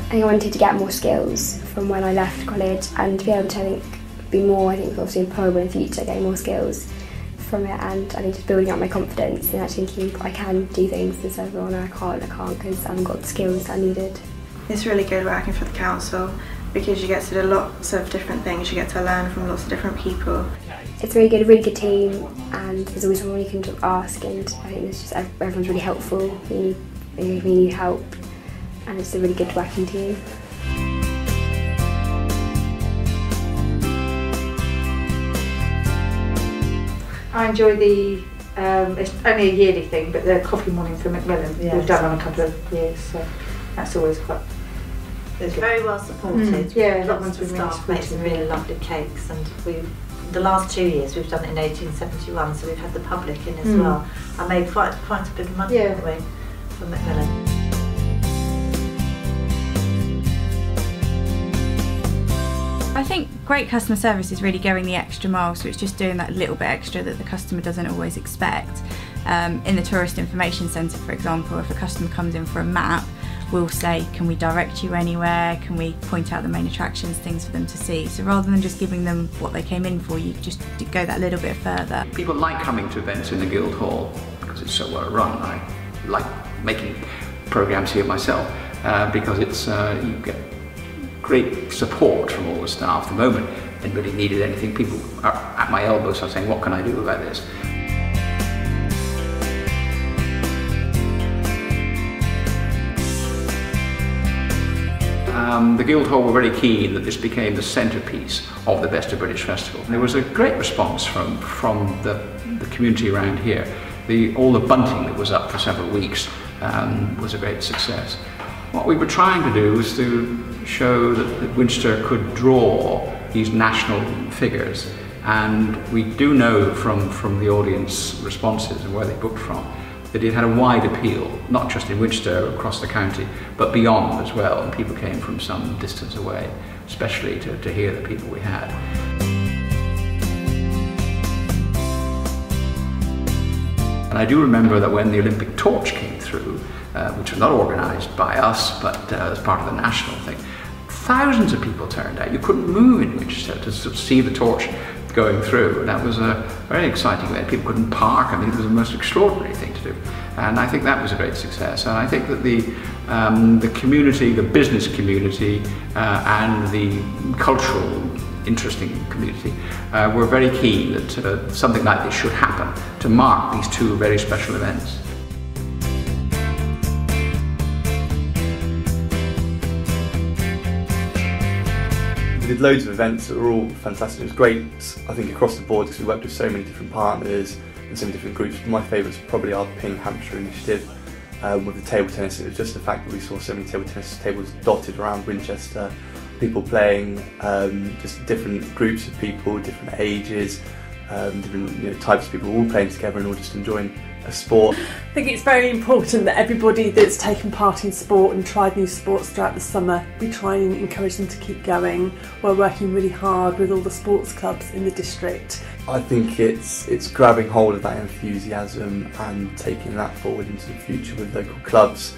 I think I wanted to get more skills from when I left college and to be able to, I think, be more, obviously employable in the future, getting more skills from it, and I think just building up my confidence and actually thinking I can do things instead of I can't because I haven't got the skills that I needed. It's really good working for the council because you get to do lots of different things, you get to learn from lots of different people. It's a really good team, and there's always someone you can ask, and I think it's just everyone's really helpful when you need help, and it's a really good working team. I enjoy the, it's only a yearly thing, but the coffee morning for Macmillan. Yes. We've done on a couple of years, so that's always quite. It's very well supported. Yeah, that one's been really supported. Makes some really lovely cakes, and the last 2 years we've done it in 1871, so we've had the public in as well. I made quite a bit of money that way for Macmillan. I think great customer service is really going the extra mile, so it's just doing that little bit extra that the customer doesn't always expect. In the Tourist Information Centre, for example, if a customer comes in for a map, we'll say, can we direct you anywhere? Can we point out the main attractions, things for them to see? So rather than just giving them what they came in for, you just go that little bit further. People like coming to events in the Guildhall because it's so well run. I like making programmes here myself because it's you get great support from all the staff. The moment anybody needed anything, people are at my elbow, so saying, what can I do about this? The Guildhall were very keen that this became the centrepiece of the Best of British Festival. And there was a great response from the community around here. All the bunting that was up for several weeks was a great success. What we were trying to do was to show that Winchester could draw these national figures, and we do know from the audience responses and where they booked from that it had a wide appeal, not just in Winchester, across the county, but beyond as well, and people came from some distance away, especially to hear the people we had. And I do remember that when the Olympic torch came through, which was not organised by us, but as part of the national thing, thousands of people turned out. You couldn't move in Winchester to sort of see the torch going through, and that was a very exciting event. People couldn't park. I mean, it was the most extraordinary thing to do, and I think that was a great success. And I think that the community, the business community, and the cultural, interesting community were very keen that something like this should happen to mark these two very special events. We did loads of events that were all fantastic. It was great, I think, across the board because we worked with so many different partners and so many different groups. My favourites were probably our Ping Hampshire initiative with the table tennis. It was just the fact that we saw so many table tennis tables dotted around Winchester, people playing, just different groups of people, different ages, different types of people all playing together and all just enjoying a sport. I think it's very important that everybody that's taken part in sport and tried new sports throughout the summer, we try and encourage them to keep going. We're working really hard with all the sports clubs in the district. I think it's grabbing hold of that enthusiasm and taking that forward into the future with local clubs,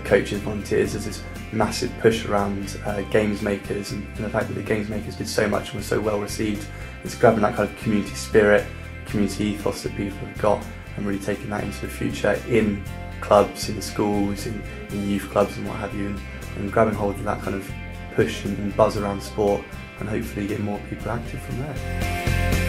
coaches, volunteers. There's this massive push around games makers, and the fact that the games makers did so much and were so well received. It's grabbing that kind of community spirit, community ethos that people have got, and really taking that into the future in clubs, in schools, in youth clubs and what have you, and grabbing hold of that kind of push and buzz around sport, and hopefully get more people active from there.